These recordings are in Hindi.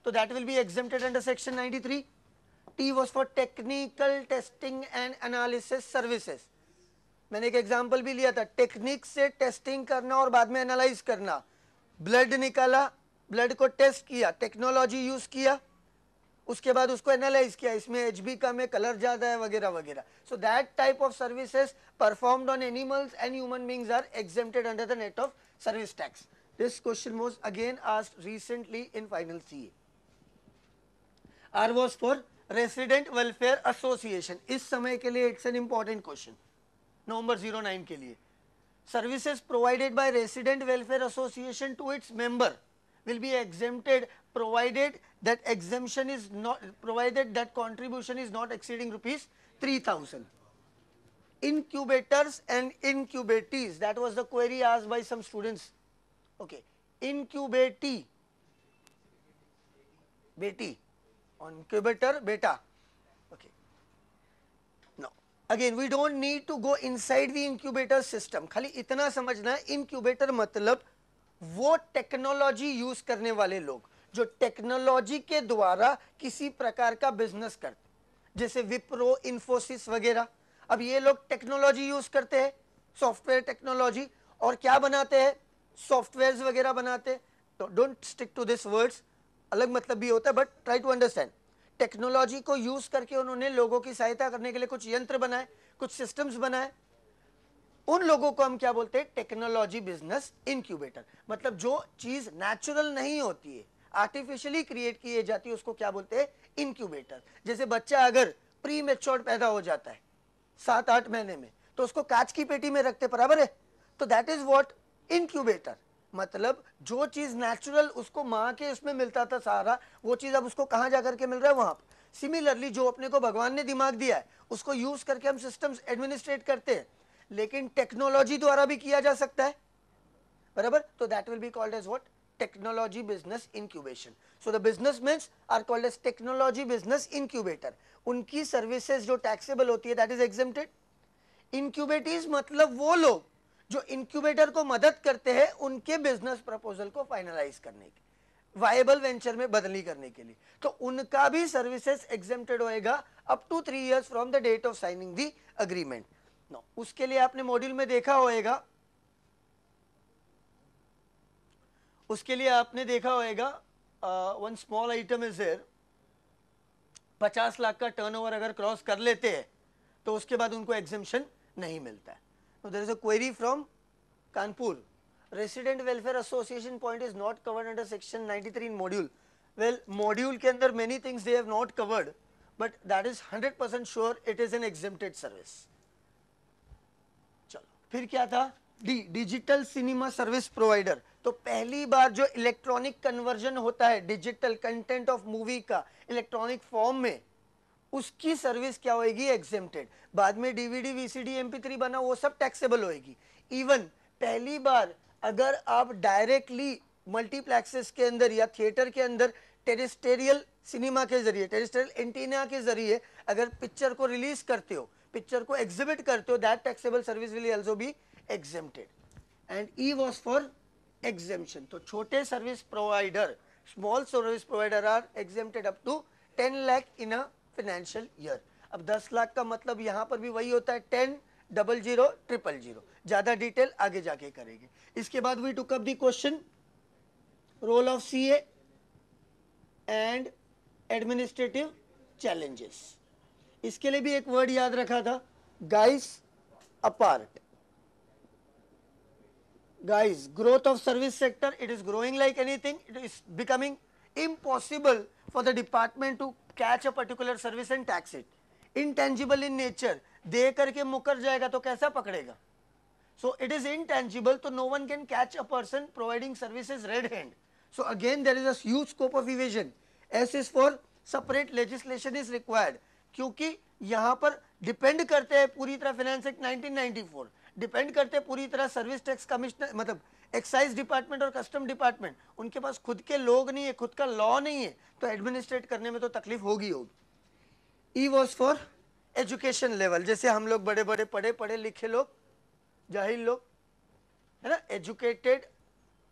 तो that will B exempted under section 93. T was for technical testing and analysis services. मैंने एक एग्जांपल भी लिया था, टेक्निक से टेस्टिंग करना और बाद में एनालाइज करना. ब्लड निकाला, ब्लड को टेस्ट किया, टेक्नोलॉजी यूज किया, उसके बाद उसको एनालाइज किया, इसमें एचबी कम है, कलर ज्यादा है, वगैरह वगैरह. So that type of services performed on animals and human beings are exempted under the net of service tax. This question was again asked recently in final CA. R was for resident welfare association. इस समय के लिए it's an important question, November 09 के लिए. Services provided by resident welfare association to its member will be exempted provided that exemption is not, provided that contribution is not exceeding rupees 3000. Incubators and incubatees, that was the query asked by some students. Okay, incubatee, beti, incubator beta. Okay, now again we don't need to go inside the incubator system. खाली इतना समझना है, incubator मतलब वो टेक्नोलॉजी यूज करने वाले लोग जो टेक्नोलॉजी के द्वारा किसी प्रकार का बिजनेस करते, जैसे विप्रो, इन्फोसिस वगैरह. अब ये लोग टेक्नोलॉजी यूज करते हैं, सॉफ्टवेयर टेक्नोलॉजी, और क्या बनाते हैं, सॉफ्टवेयर वगैरह बनाते हैं. तो don't stick to this words, अलग मतलब भी होता है, but try to understand. Technology को यूज करके उन्होंने लोगों की सहायता करने के लिए कुछ यंत्र बनाए, कुछ सिस्टम्स बनाए. उन लोगों को हम क्या बोलते हैं, टेक्नोलॉजी बिजनेस इंक्यूबेटर. मतलब जो चीज नेचुरल नहीं होती है, आर्टिफिशियली क्रिएट की जाती है, उसको क्या बोलते हैं, इंक्यूबेटर. जैसे बच्चा अगर प्री मैच्योर्ड पैदा हो जाता है 7-8 महीने में, तो उसको कांच की पेटी में रखते, बराबर है. तो दैट इज व्हाट इंक्यूबेटर. मतलब जो चीज नेचुरल उसको माँ के उसमें मिलता था सारा, वो चीज अब उसको कहां जाकर के मिल रहा है, वहां पर. सिमिलरली जो अपने को भगवान ने दिमाग दिया है, उसको यूज करके हम सिस्टम्स एडमिनिस्ट्रेट करते हैं, लेकिन टेक्नोलॉजी द्वारा भी किया जा सकता है, बराबर. तो that will be called as what, technology business incubation. So the businessman are called as technology business incubator. उनकी सर्विसेज जो टैक्सेबल होती है, दैट इज एग्जेम्प्टेड. इंक्यूबेटीज मतलब वो लोग जो इंक्यूबेटर को मदद करते हैं उनके बिजनेस प्रपोजल को फाइनलाइज करने के, वायबल वेंचर में बदली करने के लिए. तो उनका भी सर्विसेज एग्जेम्प्टेड होएगा up to 3 years from the date of signing the agreement. No, उसके लिए आपने मॉड्यूल में देखा होएगा, उसके लिए आपने देखा होएगा one small item is there. 50 lakh का टर्नओवर अगर क्रॉस कर लेते हैं तो उसके बाद उनको एग्जेम्पशन नहीं मिलता है. So there is a query from Kanpur. Resident Welfare Association point is not covered under section 93 in module. Well, module के अंदर many things they have not covered, but that is 100% sure it is an exempted service. चलो, फिर क्या था, D, digital cinema service provider. तो पहली बार जो इलेक्ट्रॉनिक कन्वर्जन होता है डिजिटल कंटेंट ऑफ मूवी का इलेक्ट्रॉनिक फॉर्म में, उसकी सर्विस क्या होगी, एग्जेम्प्टेड. बाद में डीवीडी, वीसीडी, एमपी3 बना, वो सब टैक्सेबल होगी. इवन पहली बार अगर आप डायरेक्टली मल्टीप्लेक्सेस के अंदर या थिएटर के अंदर टेरेस्टेरियल सिनेमा के जरिए, टेरेस्टेरियल एंटीना के जरिए अगर पिक्चर को रिलीज करते हो, पिक्चर को एग्जिबिट करते हो, that taxable service will also be exempted. And E was for exemption. तो छोटे service provider, small service provider are exempted up to 10 lakh in a financial year. अब 10 लाख का मतलब यहां पर भी वही होता है, 10 00 000. ज्यादा डिटेल आगे जाके करेंगे. इसके बाद we took up the question role of CA and administrative challenges. इसके लिए भी एक वर्ड याद रखा था, guys apart. Guys, growth of service sector, it is growing like anything. It is becoming impossible for the department to catch a particular service and tax it. Intangible in nature, दे करके मुकर जाएगा तो कैसा पकड़ेगा. So it is intangible, so no one can catch a person providing services red hand. So again there is a huge scope of evasion. S is for separate legislation is required. क्योंकि यहाँ पर डिपेंड करते हैं पूरी तरह फाइनेंस एक्ट 1994, डिपेंड करते हैं पूरी तरह सर्विस टैक्स कमिश्नर, मतलब एक्साइज डिपार्टमेंट और कस्टम डिपार्टमेंट. उनके पास खुद के लोग नहीं है, खुद का लॉ नहीं है, तो एडमिनिस्ट्रेट करने में तो तकलीफ होगी. ई वॉज फॉर एजुकेशन लेवल, जैसे हम लोग बड़े बड़े पढ़े लिखे लोग, जाहिल लोग है ना, एजुकेटेड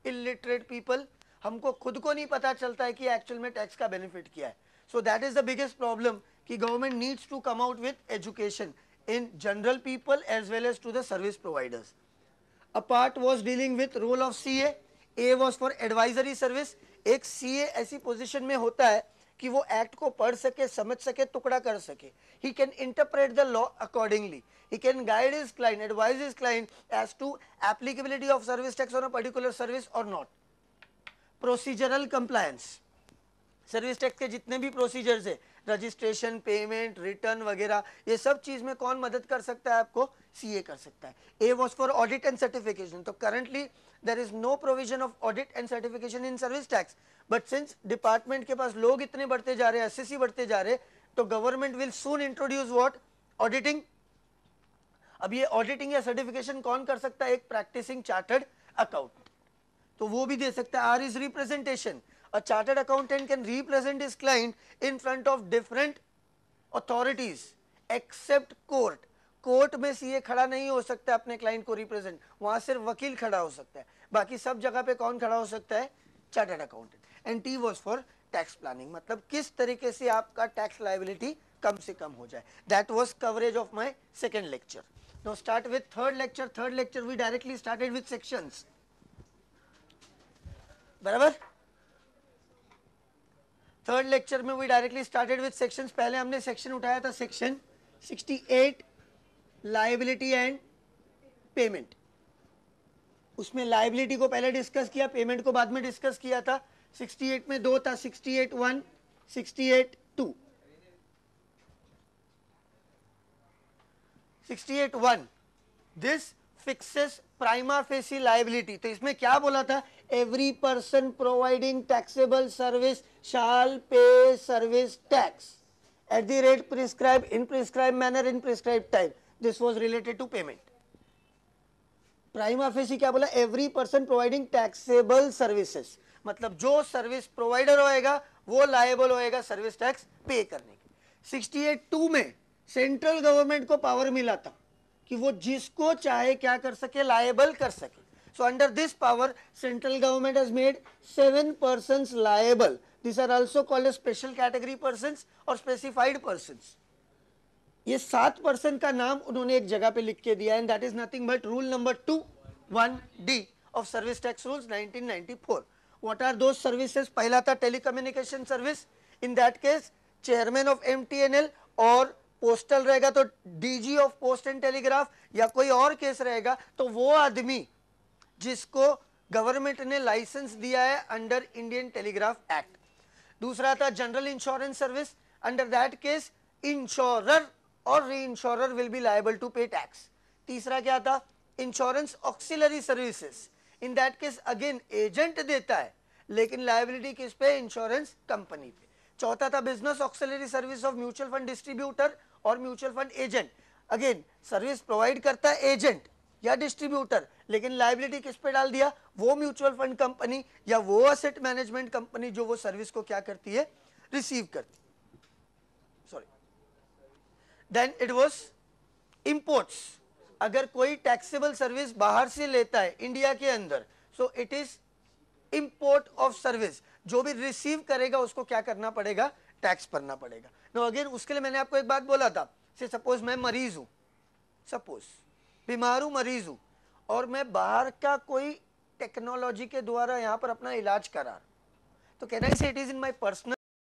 इलिटरेट पीपल, हमको खुद को नहीं पता चलता है कि एक्चुअल में टैक्स का बेनिफिट क्या है. So that is the biggest problem कि government needs to come out with education in general people as well as to the service providers. A part was dealing with role of CA. A was for advisory service. एक CA ऐसी पोजीशन में होता है कि वो एक्ट को पढ़ सके, समझ सके, टुकड़ा कर सके. He can interpret the law accordingly. He can guide his client, advise his client as to applicability of service tax on a particular service or not. Procedural compliance. Service tax के जितने भी प्रोसीजर्स है, रजिस्ट्रेशन, पेमेंट, रिटर्न वगैरह, ये सब चीज में कौन मदद कर सकता है आपको? सीए कर सकता है. A was for audit and certification. तो currently there is no provision of audit and certification in service tax, but since department के पास लोग इतने बढ़ते जा रहे हैं, एसएससी बढ़ते जा रहे हैं, तो government will soon introduce what? Auditing. अब ये ऑडिटिंग या सर्टिफिकेशन कौन कर सकता है? एक प्रैक्टिसिंग चार्टर्ड अकाउंटेंट, तो वो भी दे सकता है. R is representation. A chartered accountant can represent his client in front of different authorities except court. Court में सीए खड़ा नहीं हो सकता अपने क्लाइंट को रिप्रेजेंट, वहां सिर्फ वकील खड़ा हो सकता है, बाकी सब जगह पे कौन खड़ा हो सकता है? Chartered accountant. And T was for tax planning, मतलब किस तरीके से आपका टैक्स लायबिलिटी कम से कम हो जाए. That was coverage of my second lecture. Now start with third lecture. Third lecture we directly started with sections. बराबर. थर्ड लेक्चर में we directly started with sections. पहले हमने सेक्शन उठाया था सेक्शन 68, लायबिलिटी एंड पेमेंट. उसमें लायबिलिटी को पहले डिस्कस किया, पेमेंट को बाद में डिस्कस किया था. 68 में दो था, 68(1), 68(2). 68(1) this fixes prima facie liability. तो इसमें क्या बोला था? Every person providing taxable service shall pay service tax at the rate prescribe in prescribe manner in prescribe time. This was related to payment. Prima facie क्या बोला? Every person providing taxable services, मतलब जो सर्विस प्रोवाइडर होएगा वो लायबल होएगा सर्विस टैक्स पे करने के. 68(2) में सेंट्रल गवर्नमेंट को पावर मिला था कि वो जिसको चाहे क्या कर सके? लायबल कर सके. So under this power, central government has made 7 persons liable. These are also called as special category persons or specified persons. ये 7 पर्सन का नाम उन्होंने एक जगह पे लिख के दिया, and that is nothing but rule number 2(1)(d) of service tax rules 1994. What are those services? पहला था telecommunication service. In that case chairman of MTNL और पोस्टल रहेगा तो DG of post and telegraph, या कोई और केस रहेगा तो वो आदमी जिसको गवर्नमेंट ने लाइसेंस दिया है अंडर इंडियन टेलीग्राफ एक्ट. दूसरा था general insurance service. Under that case insurer और reinsurer will be liable to pay tax. तीसरा क्या था? Insurance auxiliary services. In that case again agent देता है, लेकिन लायबिलिटी किस पे? इंश्योरेंस कंपनी पे. चौथा था business auxiliary service of mutual fund distributor और mutual fund agent. Again service provide करता है एजेंट या डिस्ट्रीब्यूटर, लेकिन लायबिलिटी किस पे डाल दिया? वो म्यूचुअल फंड कंपनी या वो असेट मैनेजमेंट कंपनी जो वो सर्विस को क्या करती है? रिसीव करती. Sorry. Then it was imports. अगर कोई टैक्सेबल सर्विस बाहर से लेता है इंडिया के अंदर, so it is import of service. जो भी रिसीव करेगा उसको क्या करना पड़ेगा? टैक्स भरना पड़ेगा. नो अगेन उसके लिए मैंने आपको एक बात बोला था, से सपोज मैं मरीज हूं, सपोज बीमार हूं, मरीज हूं, और मैं बाहर का कोई टेक्नोलॉजी के द्वारा यहां पर अपना इलाज करा, तो कैन आई से it is in my personal